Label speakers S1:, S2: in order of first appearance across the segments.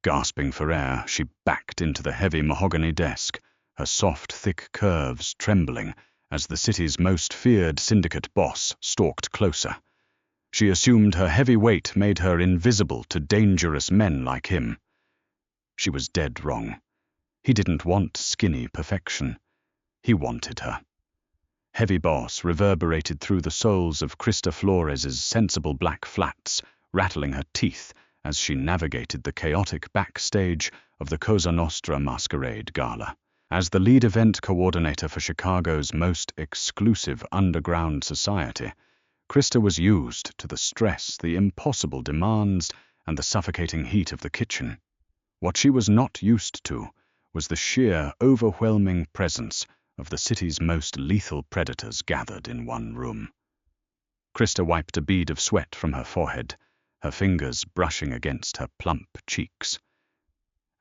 S1: Gasping for air, she backed into the heavy mahogany desk, her soft, thick curves trembling as the city's most feared syndicate boss stalked closer. She assumed her heavy weight made her invisible to dangerous men like him. She was dead wrong. He didn't want skinny perfection. He wanted her. Heavy boss reverberated through the soles of Krista Flores's sensible black flats, rattling her teeth as she navigated the chaotic backstage of the Cosa Nostra Masquerade Gala. As the lead event coordinator for Chicago's most exclusive underground society, Krista was used to the stress, the impossible demands, and the suffocating heat of the kitchen. What she was not used to was the sheer, overwhelming presence of the city's most lethal predators gathered in one room. Krista wiped a bead of sweat from her forehead, her fingers brushing against her plump cheeks.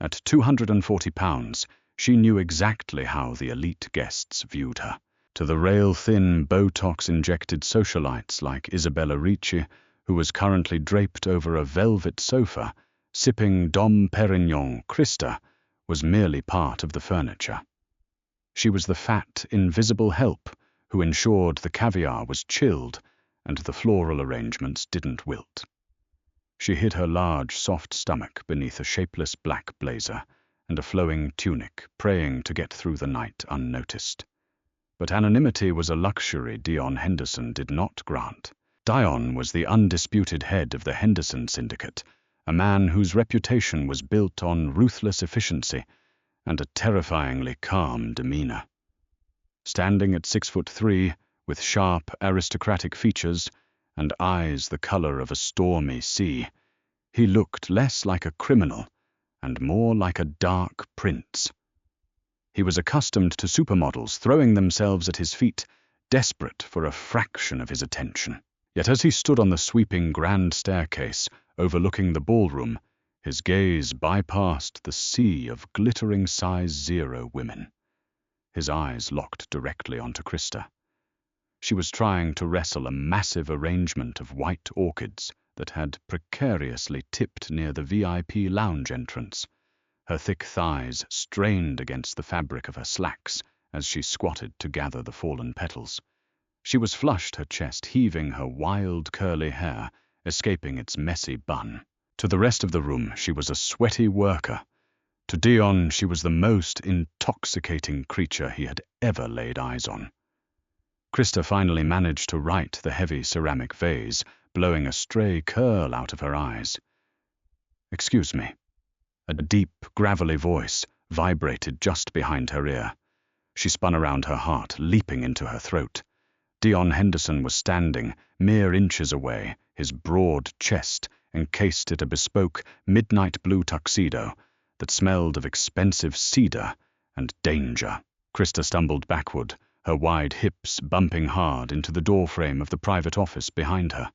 S1: At 240 pounds, she knew exactly how the elite guests viewed her. To the rail-thin, Botox-injected socialites like Isabella Ricci, who was currently draped over a velvet sofa, sipping Dom Perignon, Krista was merely part of the furniture. She was the fat, invisible help who ensured the caviar was chilled and the floral arrangements didn't wilt. She hid her large, soft stomach beneath a shapeless black blazer and a flowing tunic, praying to get through the night unnoticed. But anonymity was a luxury Dion Henderson did not grant. Dion was the undisputed head of the Henderson Syndicate, a man whose reputation was built on ruthless efficiency and a terrifyingly calm demeanor. Standing at 6'3", with sharp, aristocratic features and eyes the color of a stormy sea, he looked less like a criminal and more like a dark prince. He was accustomed to supermodels throwing themselves at his feet, desperate for a fraction of his attention. Yet as he stood on the sweeping grand staircase overlooking the ballroom, his gaze bypassed the sea of glittering size 0 women. His eyes locked directly onto Krista. She was trying to wrestle a massive arrangement of white orchids that had precariously tipped near the VIP lounge entrance. Her thick thighs strained against the fabric of her slacks as she squatted to gather the fallen petals. She was flushed, her chest heaving, her wild curly hair escaping its messy bun. To the rest of the room, she was a sweaty worker. To Dion, she was the most intoxicating creature he had ever laid eyes on. Krista finally managed to right the heavy ceramic vase, blowing a stray curl out of her eyes. "Excuse me." A deep, gravelly voice vibrated just behind her ear. She spun around, her heart leaping into her throat. Dion Henderson was standing, mere inches away, his broad chest encased in a bespoke midnight blue tuxedo that smelled of expensive cedar and danger. Krista stumbled backward, her wide hips bumping hard into the doorframe of the private office behind her.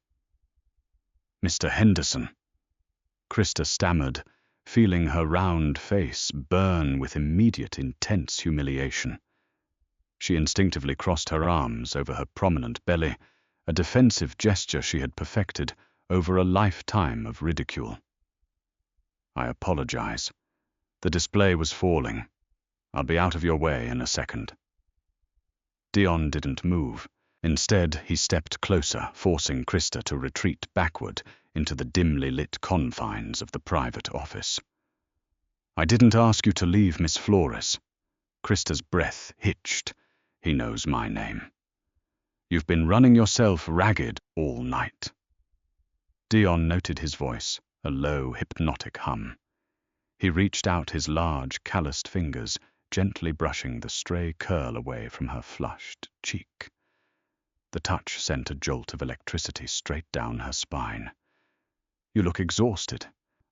S1: "Mr. Henderson." Krista stammered, feeling her round face burn with immediate, intense humiliation. She instinctively crossed her arms over her prominent belly, a defensive gesture she had perfected over a lifetime of ridicule. "I apologize. The display was falling. I'll be out of your way in a second." Dion didn't move. Instead, he stepped closer, forcing Krista to retreat backward into the dimly lit confines of the private office. "I didn't ask you to leave, Miss Flores." Krista's breath hitched. "He knows my name. You've been running yourself ragged all night." Dion noted his voice, a low, hypnotic hum. He reached out his large, calloused fingers, gently brushing the stray curl away from her flushed cheek. The touch sent a jolt of electricity straight down her spine. "You look exhausted."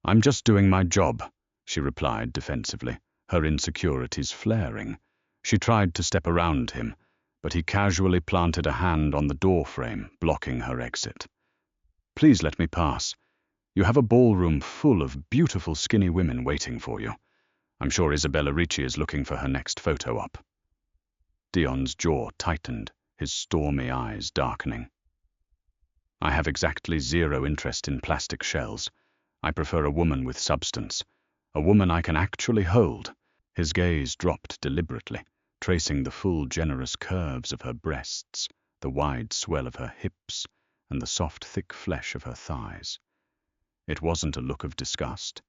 S1: "I'm just doing my job," she replied defensively, her insecurities flaring. She tried to step around him, but he casually planted a hand on the doorframe, blocking her exit. "Please let me pass. You have a ballroom full of beautiful skinny women waiting for you. I'm sure Isabella Ricci is looking for her next photo op." Dion's jaw tightened, his stormy eyes darkening. "I have exactly 0 interest in plastic shells. I prefer a woman with substance. A woman I can actually hold. His gaze dropped deliberately, tracing the full, generous curves of her breasts, the wide swell of her hips, and the soft, thick flesh of her thighs. It wasn't a look of disgust.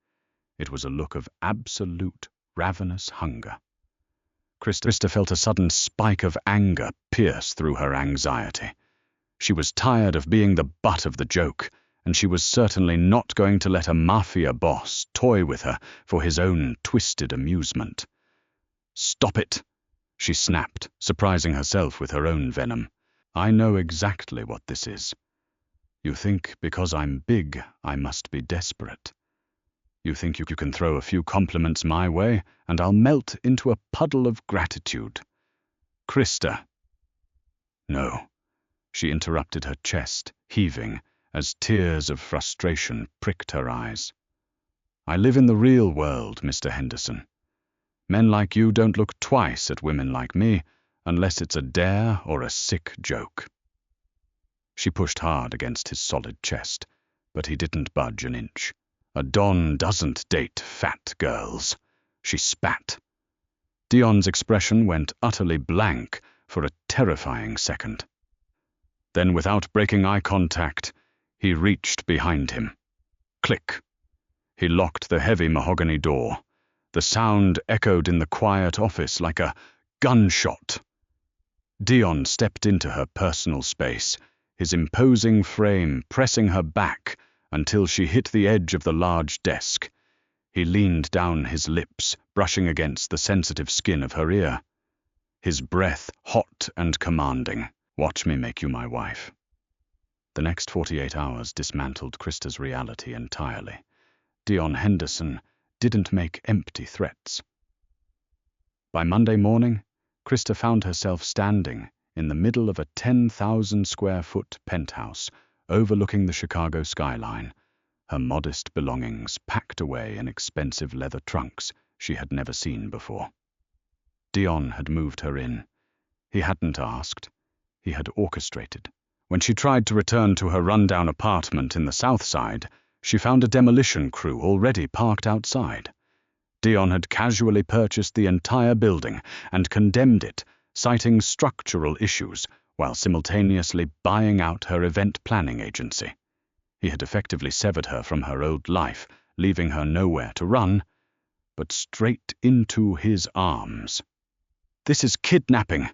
S1: It was a look of absolute, ravenous hunger. Krista felt a sudden spike of anger pierce through her anxiety. She was tired of being the butt of the joke, and she was certainly not going to let a mafia boss toy with her for his own twisted amusement. "Stop it!" she snapped, surprising herself with her own venom. "I know exactly what this is. You think because I'm big, I must be desperate. You think you can throw a few compliments my way, and I'll melt into a puddle of gratitude. Krista." "No," she interrupted, her chest heaving as tears of frustration pricked her eyes. "I live in the real world, Mr. Henderson. Men like you don't look twice at women like me unless it's a dare or a sick joke." She pushed hard against his solid chest, but he didn't budge an inch. "A Don doesn't date fat girls," she spat. Dion's expression went utterly blank for a terrifying second. Then, without breaking eye contact, he reached behind him. Click. He locked the heavy mahogany door. The sound echoed in the quiet office like a gunshot. Dion stepped into her personal space, his imposing frame pressing her back until she hit the edge of the large desk. He leaned down, his lips brushing against the sensitive skin of her ear. His breath hot and commanding. "Watch me make you my wife." The next 48 hours dismantled Krista's reality entirely. Dion Henderson didn't make empty threats. By Monday morning, Krista found herself standing in the middle of a 10,000-square-foot penthouse overlooking the Chicago skyline, her modest belongings packed away in expensive leather trunks she had never seen before. Dion had moved her in. He hadn't asked. He had orchestrated. When she tried to return to her rundown apartment in the South Side, she found a demolition crew already parked outside. Dion had casually purchased the entire building and condemned it, citing structural issues, while simultaneously buying out her event planning agency. He had effectively severed her from her old life, leaving her nowhere to run, but straight into his arms. "This is kidnapping,"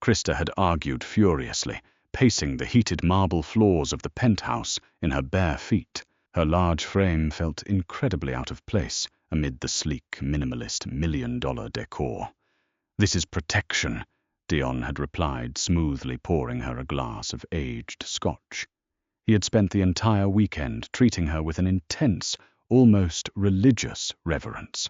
S1: Krista had argued furiously, pacing the heated marble floors of the penthouse in her bare feet. Her large frame felt incredibly out of place amid the sleek, minimalist, million-dollar decor. "This is protection," Dion had replied, smoothly pouring her a glass of aged scotch. He had spent the entire weekend treating her with an intense, almost religious reverence.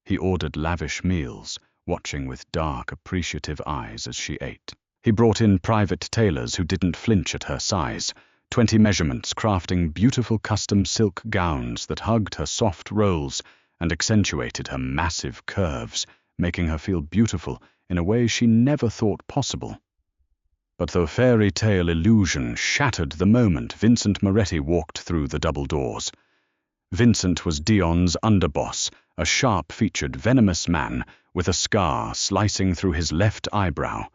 S1: He ordered lavish meals, watching with dark, appreciative eyes as she ate. He brought in private tailors who didn't flinch at her size, 20 measurements crafting beautiful custom silk gowns that hugged her soft rolls and accentuated her massive curves, making her feel beautiful in a way she never thought possible. But the fairy tale illusion shattered the moment Vincent Moretti walked through the double doors. Vincent was Dion's underboss, a sharp-featured, venomous man with a scar slicing through his left eyebrow.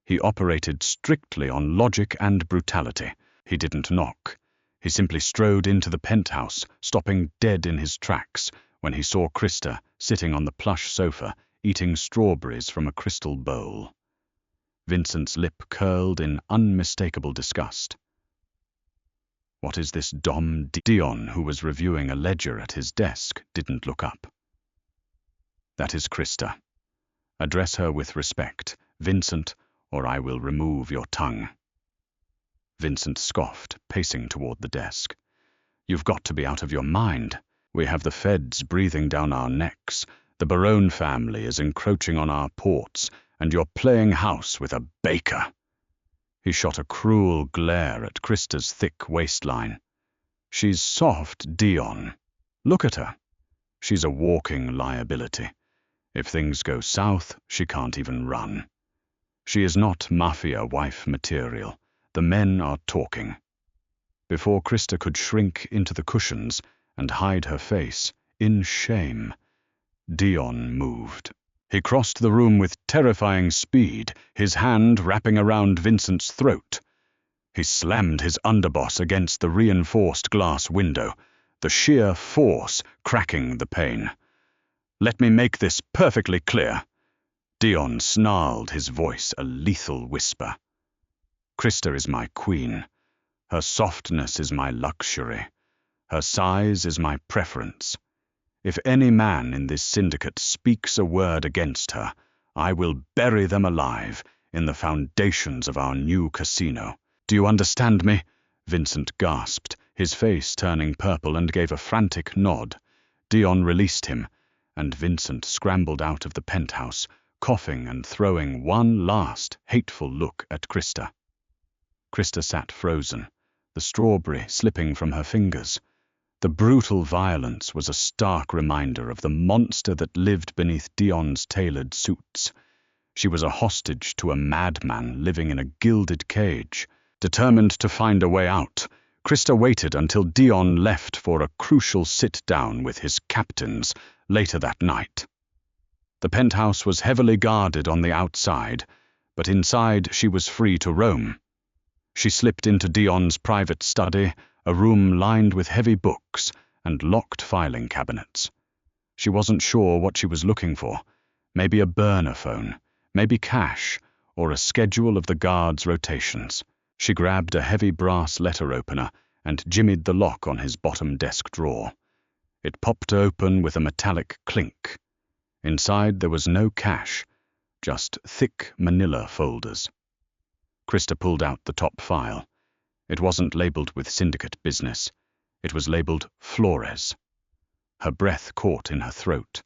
S1: He operated strictly on logic and brutality. He didn't knock. He simply strode into the penthouse, stopping dead in his tracks when he saw Krista sitting on the plush sofa, eating strawberries from a crystal bowl. Vincent's lip curled in unmistakable disgust. "What is this Dom Dion, who was reviewing a ledger at his desk, didn't look up. "That is Krista. Address her with respect, Vincent, or I will remove your tongue." Vincent scoffed, pacing toward the desk. "You've got to be out of your mind. We have the feds breathing down our necks. The Barone family is encroaching on our ports, and you're playing house with a baker." He shot a cruel glare at Krista's thick waistline. "She's soft, Dion. Look at her. She's a walking liability. If things go south, she can't even run. She is not mafia wife material. The men are talking." Before Krista could shrink into the cushions and hide her face, in shame. Dion moved. He crossed the room with terrifying speed, his hand wrapping around Vincent's throat. He slammed his underboss against the reinforced glass window, the sheer force cracking the pane. "Let me make this perfectly clear." Dion snarled, his voice a lethal whisper. "Krista is my queen. Her softness is my luxury. Her size is my preference. If any man in this syndicate speaks a word against her, I will bury them alive in the foundations of our new casino. Do you understand me?" Vincent gasped, his face turning purple, and gave a frantic nod. Dion released him, and Vincent scrambled out of the penthouse, coughing and throwing one last hateful look at Krista. Krista sat frozen, the strawberry slipping from her fingers. The brutal violence was a stark reminder of the monster that lived beneath Dion's tailored suits. She was a hostage to a madman living in a gilded cage. Determined to find a way out, Krista waited until Dion left for a crucial sit-down with his captains later that night. The penthouse was heavily guarded on the outside, but inside she was free to roam. She slipped into Dion's private study, a room lined with heavy books and locked filing cabinets. She wasn't sure what she was looking for. Maybe a burner phone, maybe cash, or a schedule of the guards' rotations. She grabbed a heavy brass letter opener and jimmied the lock on his bottom desk drawer. It popped open with a metallic clink. Inside there was no cash, just thick manila folders. Krista pulled out the top file. It wasn't labeled with syndicate business. It was labeled Flores. Her breath caught in her throat.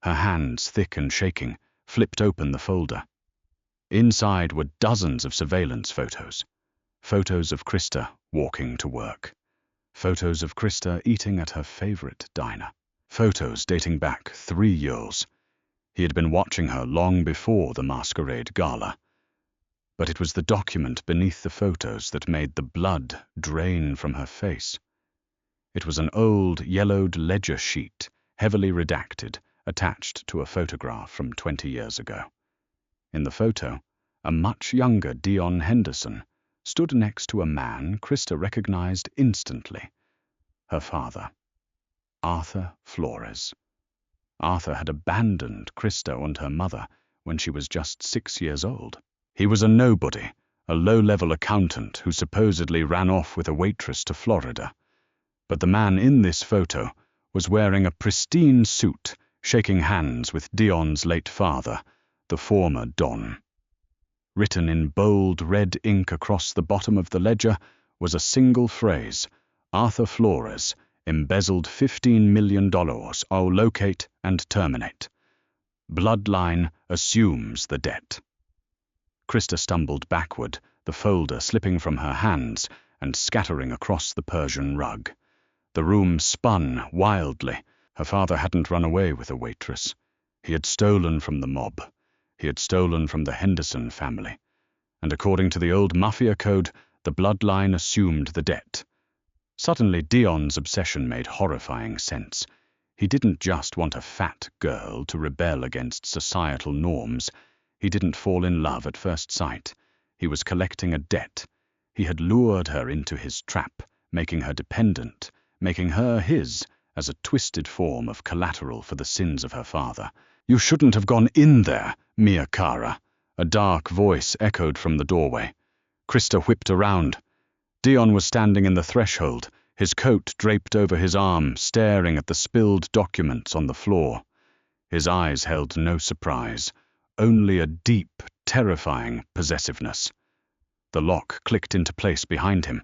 S1: Her hands, thick and shaking, flipped open the folder. Inside were dozens of surveillance photos. Photos of Krista walking to work. Photos of Krista eating at her favorite diner. Photos dating back 3 years. He had been watching her long before the masquerade gala. But it was the document beneath the photos that made the blood drain from her face. It was an old, yellowed ledger sheet, heavily redacted, attached to a photograph from 20 years ago. In the photo, a much younger Dion Henderson stood next to a man Krista recognized instantly. Her father, Arthur Flores. Arthur had abandoned Krista and her mother when she was just 6 years old. He was a nobody, a low-level accountant who supposedly ran off with a waitress to Florida. But the man in this photo was wearing a pristine suit, shaking hands with Dion's late father, the former Don. Written in bold red ink across the bottom of the ledger was a single phrase: "Arthur Flores, embezzled $15 million, I'll locate and terminate. Bloodline assumes the debt." Krista stumbled backward, the folder slipping from her hands and scattering across the Persian rug. The room spun wildly. Her father hadn't run away with a waitress. He had stolen from the mob. He had stolen from the Henderson family. And according to the old mafia code, the bloodline assumed the debt. Suddenly, Dion's obsession made horrifying sense. He didn't just want a fat girl to rebel against societal norms. He didn't fall in love at first sight. He was collecting a debt. He had lured her into his trap, making her dependent, making her his as a twisted form of collateral for the sins of her father. "You shouldn't have gone in there, Mia Cara," a dark voice echoed from the doorway. Krista whipped around. Dion was standing in the threshold, his coat draped over his arm, staring at the spilled documents on the floor. His eyes held no surprise, only a deep, terrifying possessiveness. The lock clicked into place behind him.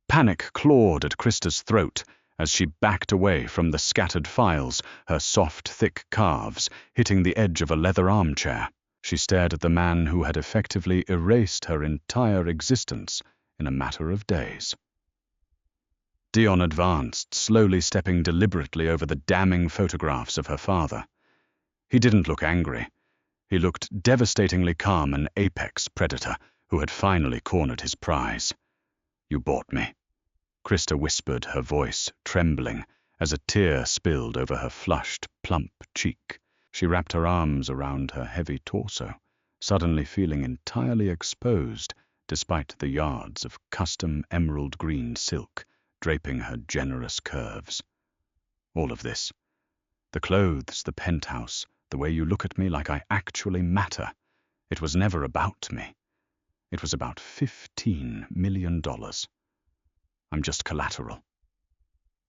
S1: Panic clawed at Krista's throat as she backed away from the scattered files, her soft, thick calves hitting the edge of a leather armchair. She stared at the man who had effectively erased her entire existence in a matter of days. Dion advanced, slowly stepping deliberately over the damning photographs of her father. He didn't look angry. He looked devastatingly calm, an apex predator who had finally cornered his prize. "You bought me," Krista whispered, her voice trembling as a tear spilled over her flushed, plump cheek. She wrapped her arms around her heavy torso, suddenly feeling entirely exposed despite the yards of custom emerald green silk draping her generous curves. All of this, the clothes, the penthouse, the way you look at me like I actually matter, it was never about me. It was about $15 million. I'm just collateral.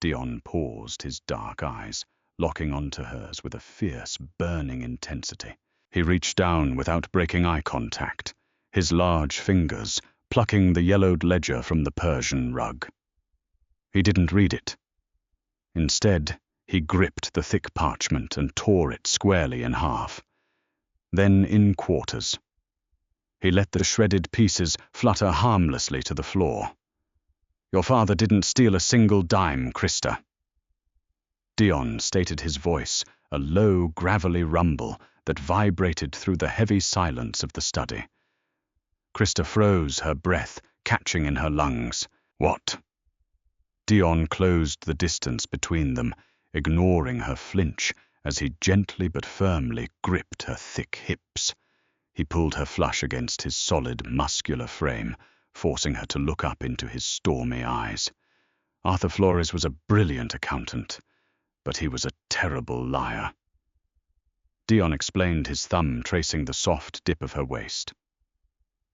S1: Dion paused, his dark eyes locking onto hers with a fierce, burning intensity. He reached down without breaking eye contact, his large fingers plucking the yellowed ledger from the Persian rug. He didn't read it. Instead, he gripped the thick parchment and tore it squarely in half, then in quarters. He let the shredded pieces flutter harmlessly to the floor. Your father didn't steal a single dime, Krista. Dion stated his voice, a low, gravelly rumble that vibrated through the heavy silence of the study. Krista froze, her breath catching in her lungs. What? Dion closed the distance between them, ignoring her flinch as he gently but firmly gripped her thick hips. He pulled her flush against his solid, muscular frame, forcing her to look up into his stormy eyes. Arthur Flores was a brilliant accountant, but he was a terrible liar. Dion explained, his thumb tracing the soft dip of her waist.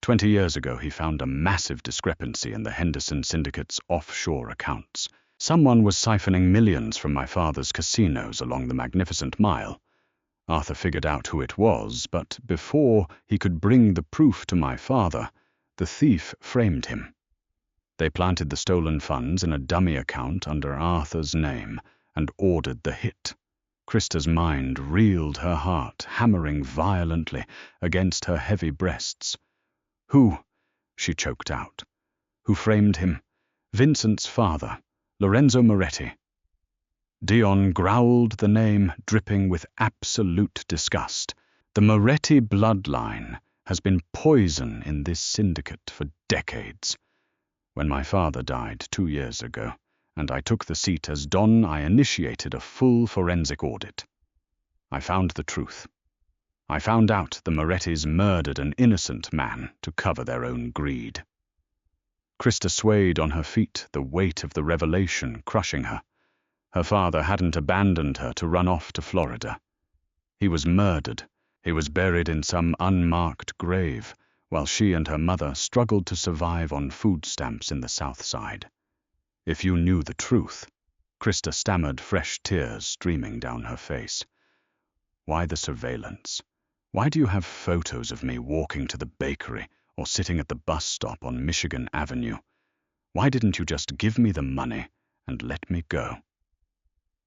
S1: 20 years ago, he found a massive discrepancy in the Henderson Syndicate's offshore accounts. Someone was siphoning millions from my father's casinos along the Magnificent Mile. Arthur figured out who it was, but before he could bring the proof to my father, the thief framed him. They planted the stolen funds in a dummy account under Arthur's name and ordered the hit. Krista's mind reeled, her heart hammering violently against her heavy breasts. Who? She choked out. Who framed him? Vincent's father, Lorenzo Moretti. Dion growled the name, dripping with absolute disgust. The Moretti bloodline has been poison in this syndicate for decades. When my father died 2 years ago, and I took the seat as Don, I initiated a full forensic audit. I found the truth. I found out the Morettis murdered an innocent man to cover their own greed. Krista swayed on her feet, the weight of the revelation crushing her. Her father hadn't abandoned her to run off to Florida. He was murdered. He was buried in some unmarked grave, while she and her mother struggled to survive on food stamps in the South Side. If you knew the truth, Krista stammered, fresh tears streaming down her face. Why the surveillance? Why do you have photos of me walking to the bakery or sitting at the bus stop on Michigan Avenue? Why didn't you just give me the money and let me go?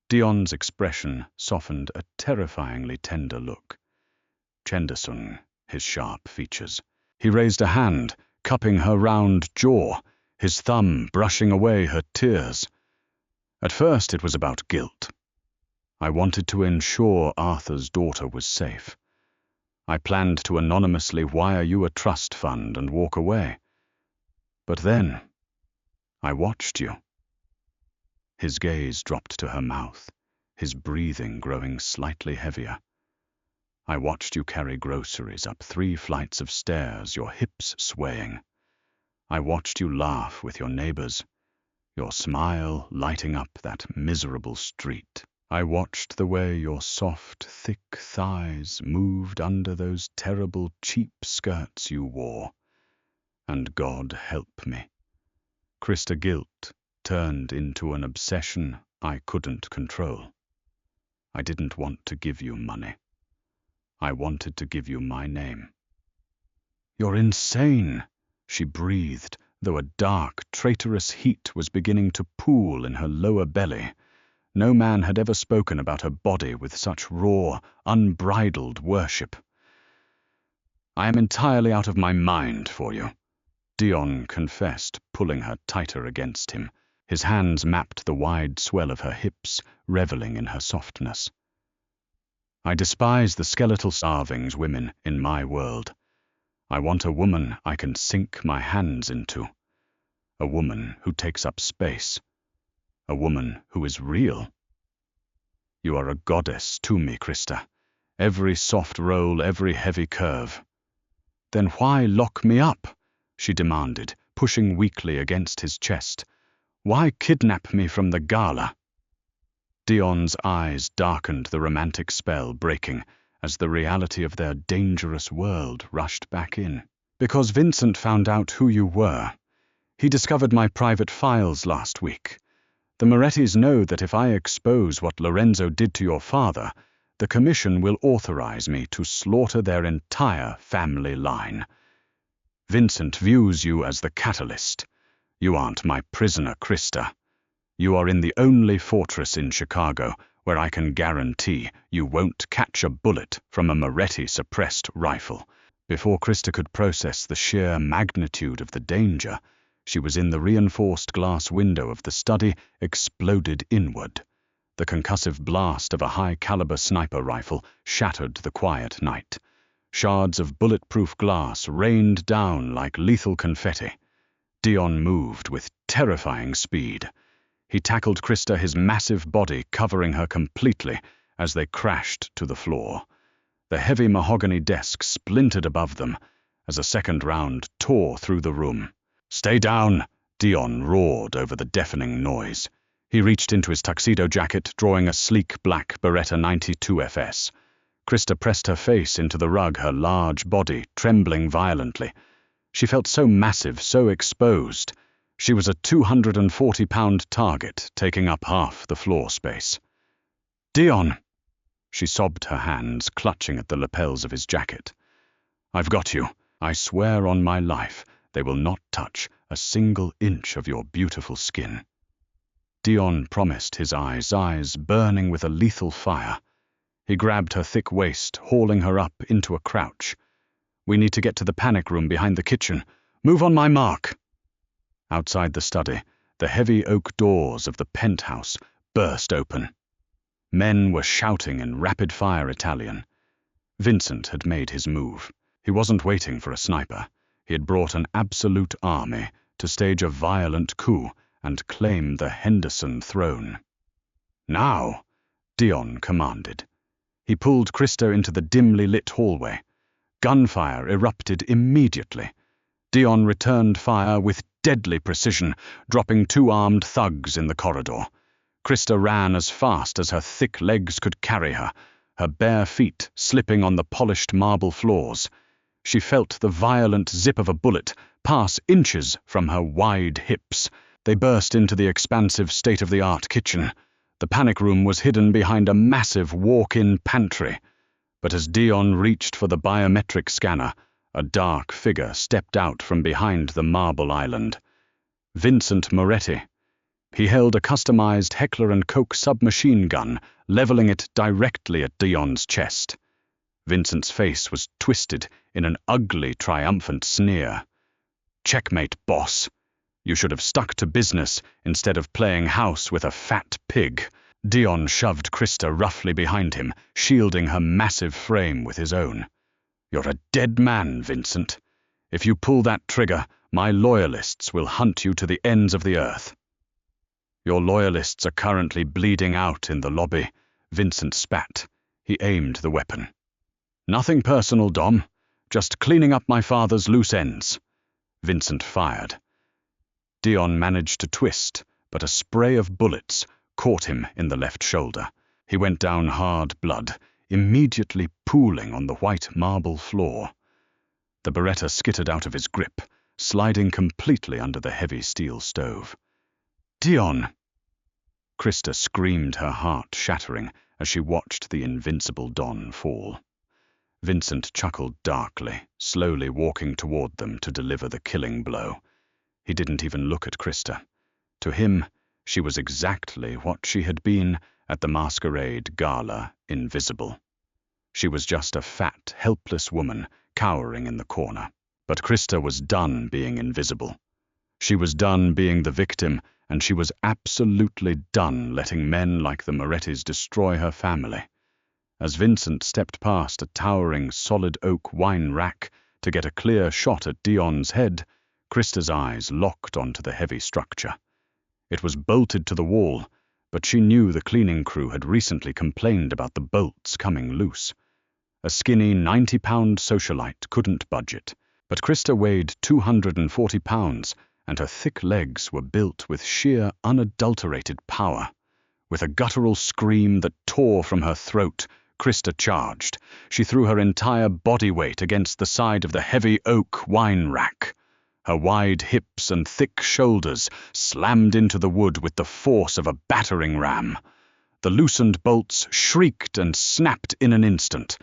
S1: Dion's expression softened a terrifyingly tender look. Chendasung, his sharp features. He raised a hand, cupping her round jaw, his thumb brushing away her tears. At first it was about guilt. I wanted to ensure Arthur's daughter was safe. I planned to anonymously wire you a trust fund and walk away. But then, I watched you. His gaze dropped to her mouth, his breathing growing slightly heavier. I watched you carry groceries up 3 flights of stairs, your hips swaying. I watched you laugh with your neighbors, your smile lighting up that miserable street. I watched the way your soft, thick thighs moved under those terrible cheap skirts you wore. And God help me, Krista, guilt turned into an obsession I couldn't control. I didn't want to give you money. I wanted to give you my name. You're insane, she breathed, though a dark, traitorous heat was beginning to pool in her lower belly. No man had ever spoken about her body with such raw, unbridled worship. I am entirely out of my mind for you, Dion confessed, pulling her tighter against him. His hands mapped the wide swell of her hips, reveling in her softness. I despise the skeletal starvings women in my world. I want a woman I can sink my hands into. A woman who takes up space. A woman who is real. You are a goddess to me, Krista. Every soft roll, every heavy curve. Then why lock me up? She demanded, pushing weakly against his chest. Why kidnap me from the gala? Dion's eyes darkened, the romantic spell breaking as the reality of their dangerous world rushed back in. Because Vincent found out who you were. He discovered my private files last week. The Morettis know that if I expose what Lorenzo did to your father, the Commission will authorize me to slaughter their entire family line. Vincent views you as the catalyst. You aren't my prisoner, Krista. You are in the only fortress in Chicago where I can guarantee you won't catch a bullet from a Moretti-suppressed rifle. Before Krista could process the sheer magnitude of the danger, she was in the reinforced glass window of the study, exploded inward. The concussive blast of a high-caliber sniper rifle shattered the quiet night. Shards of bulletproof glass rained down like lethal confetti. Dion moved with terrifying speed. He tackled Krista, his massive body covering her completely as they crashed to the floor. The heavy mahogany desk splintered above them as a second round tore through the room. "Stay down!" Dion roared over the deafening noise. He reached into his tuxedo jacket, drawing a sleek black Beretta 92 FS. Krista pressed her face into the rug, her large body trembling violently. She felt so massive, so exposed. She was a 240-pound target, taking up half the floor space. "Dion!" She sobbed, her hands clutching at the lapels of his jacket. "I've got you. I swear on my life they will not touch a single inch of your beautiful skin." Dion promised, his eyes burning with a lethal fire. He grabbed her thick waist, hauling her up into a crouch. "We need to get to the panic room behind the kitchen. Move on my mark." Outside the study, the heavy oak doors of the penthouse burst open. Men were shouting in rapid-fire Italian. Vincent had made his move. He wasn't waiting for a sniper. He had brought an absolute army to stage a violent coup and claim the Henderson throne. "Now!" Dion commanded. He pulled Krista into the dimly lit hallway. Gunfire erupted immediately. Dion returned fire with deadly precision, dropping 2 armed thugs in the corridor. Krista ran as fast as her thick legs could carry her, her bare feet slipping on the polished marble floors. She felt the violent zip of a bullet pass inches from her wide hips. They burst into the expansive state-of-the-art kitchen. The panic room was hidden behind a massive walk-in pantry. But as Dion reached for the biometric scanner, a dark figure stepped out from behind the marble island. Vincent Moretti. He held a customized Heckler & Koch submachine gun, leveling it directly at Dion's chest. Vincent's face was twisted in an ugly, triumphant sneer. "Checkmate, boss. You should have stuck to business instead of playing house with a fat pig." Dion shoved Krista roughly behind him, shielding her massive frame with his own. "You're a dead man, Vincent. If you pull that trigger, my loyalists will hunt you to the ends of the earth." "Your loyalists are currently bleeding out in the lobby," Vincent spat. He aimed the weapon. "Nothing personal, Dom. Just cleaning up my father's loose ends." Vincent fired. Dion managed to twist, but a spray of bullets caught him in the left shoulder. He went down hard blood, immediately pooling on the white marble floor. The Beretta skittered out of his grip, sliding completely under the heavy steel stove. "Dion!" Krista screamed, her heart shattering as she watched the invincible Don fall. Vincent chuckled darkly, slowly walking toward them to deliver the killing blow. He didn't even look at Krista. To him, she was exactly what she had been at the masquerade gala, invisible. She was just a fat, helpless woman cowering in the corner. But Krista was done being invisible. She was done being the victim, and she was absolutely done letting men like the Morettis destroy her family. As Vincent stepped past a towering solid oak wine rack to get a clear shot at Dion's head, Krista's eyes locked onto the heavy structure. It was bolted to the wall, but she knew the cleaning crew had recently complained about the bolts coming loose. A skinny 90-pound socialite couldn't budget, but Krista weighed 240 pounds, and her thick legs were built with sheer, unadulterated power. With a guttural scream that tore from her throat, Krista charged. She threw her entire body weight against the side of the heavy oak wine rack. Her wide hips and thick shoulders slammed into the wood with the force of a battering ram. The loosened bolts shrieked and snapped in an instant.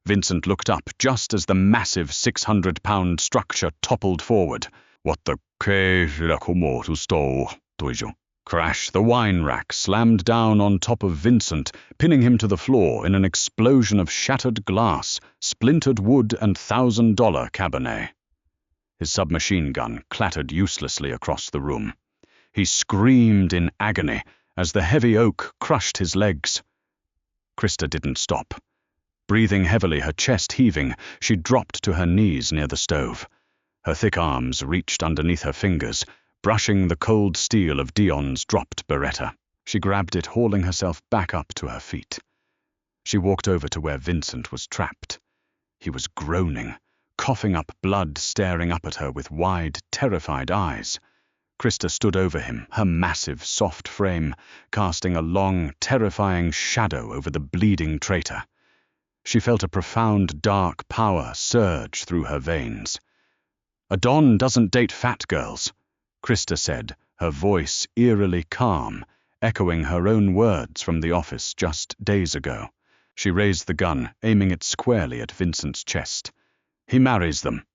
S1: Vincent looked up just as the massive 600-pound structure toppled forward. What the crash! The wine rack slammed down on top of Vincent, pinning him to the floor in an explosion of shattered glass, splintered wood, and $1,000 Cabernet. His submachine gun clattered uselessly across the room. He screamed in agony as the heavy oak crushed his legs. Krista didn't stop. Breathing heavily, her chest heaving, she dropped to her knees near the stove. Her thick arms reached underneath her fingers, brushing the cold steel of Dion's dropped Beretta. She grabbed it, hauling herself back up to her feet. She walked over to where Vincent was trapped. He was groaning, coughing up blood, staring up at her with wide, terrified eyes. Krista stood over him, her massive, soft frame casting a long, terrifying shadow over the bleeding traitor. She felt a profound, dark power surge through her veins. "A Don doesn't date fat girls," Krista said, her voice eerily calm, echoing her own words from the office just days ago. She raised the gun, aiming it squarely at Vincent's chest. "He marries them."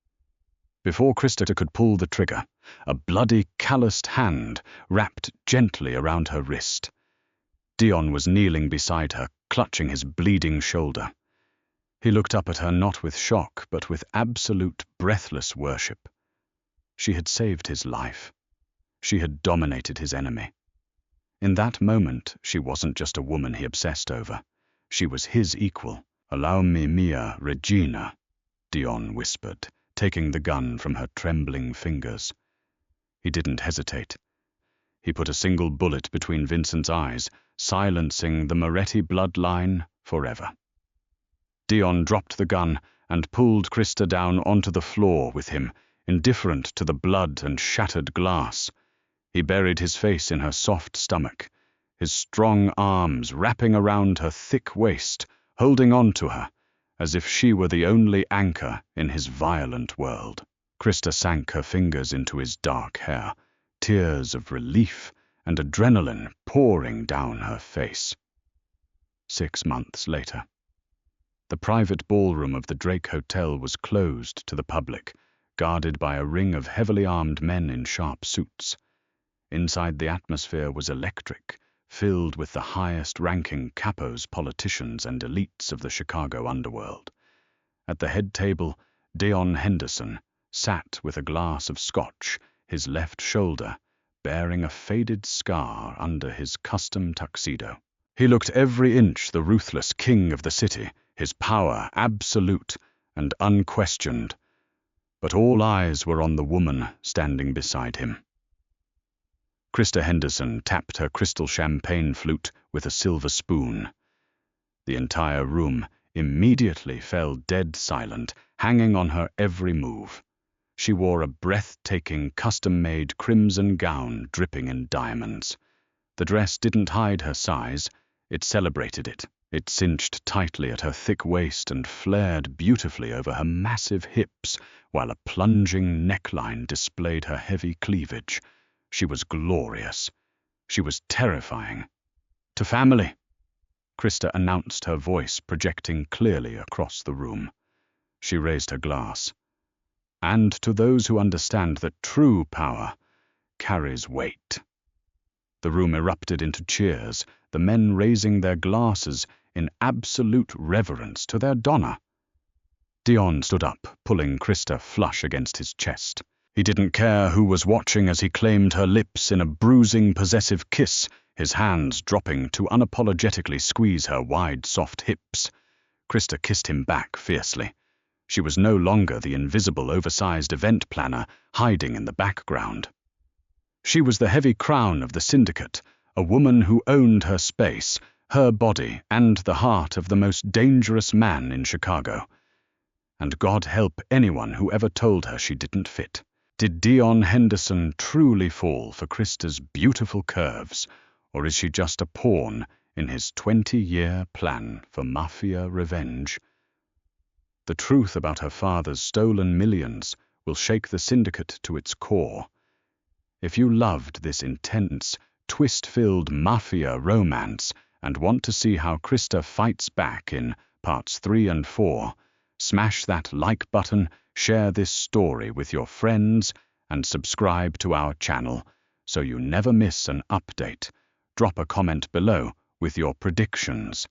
S1: Before Krista could pull the trigger, a bloody, calloused hand wrapped gently around her wrist. Dion was kneeling beside her, clutching his bleeding shoulder. He looked up at her not with shock, but with absolute, breathless worship. She had saved his life. She had dominated his enemy. In that moment, she wasn't just a woman he obsessed over. She was his equal. "Allow me, mia regina," Dion whispered, taking the gun from her trembling fingers. He didn't hesitate. He put a single bullet between Vincent's eyes, silencing the Moretti bloodline forever. Dion dropped the gun and pulled Krista down onto the floor with him, indifferent to the blood and shattered glass. He buried his face in her soft stomach, his strong arms wrapping around her thick waist, holding on to her, as if she were the only anchor in his violent world. Krista sank her fingers into his dark hair, tears of relief and adrenaline pouring down her face. 6 months later. The private ballroom of the Drake Hotel was closed to the public, guarded by a ring of heavily armed men in sharp suits. Inside, the atmosphere was electric, filled with the highest-ranking capos, politicians, and elites of the Chicago underworld. At the head table, Dion Henderson sat with a glass of scotch, his left shoulder bearing a faded scar under his custom tuxedo. He looked every inch the ruthless king of the city, his power absolute and unquestioned. But all eyes were on the woman standing beside him. Krista Henderson tapped her crystal champagne flute with a silver spoon. The entire room immediately fell dead silent, hanging on her every move. She wore a breathtaking, custom-made crimson gown dripping in diamonds. The dress didn't hide her size, it celebrated it. It cinched tightly at her thick waist and flared beautifully over her massive hips, while a plunging neckline displayed her heavy cleavage. She was glorious. She was terrifying. "To family," Krista announced, her voice projecting clearly across the room. She raised her glass. "And to those who understand that true power carries weight." The room erupted into cheers, the men raising their glasses in absolute reverence to their donna. Dion stood up, pulling Krista flush against his chest. He didn't care who was watching as he claimed her lips in a bruising, possessive kiss, his hands dropping to unapologetically squeeze her wide, soft hips. Krista kissed him back fiercely. She was no longer the invisible, oversized event planner hiding in the background. She was the heavy crown of the syndicate, A woman who owned her space, her body, and the heart of the most dangerous man in Chicago. And God help anyone who ever told her she didn't fit. Did Dion Henderson truly fall for Krista's beautiful curves, or is she just a pawn in his 20-year plan for mafia revenge? The truth about her father's stolen millions will shake the syndicate to its core. If you loved this intense, twist-filled mafia romance and want to see how Krista fights back in parts 3 and 4, smash that like button, share this story with your friends, and subscribe to our channel so you never miss an update. Drop a comment below with your predictions.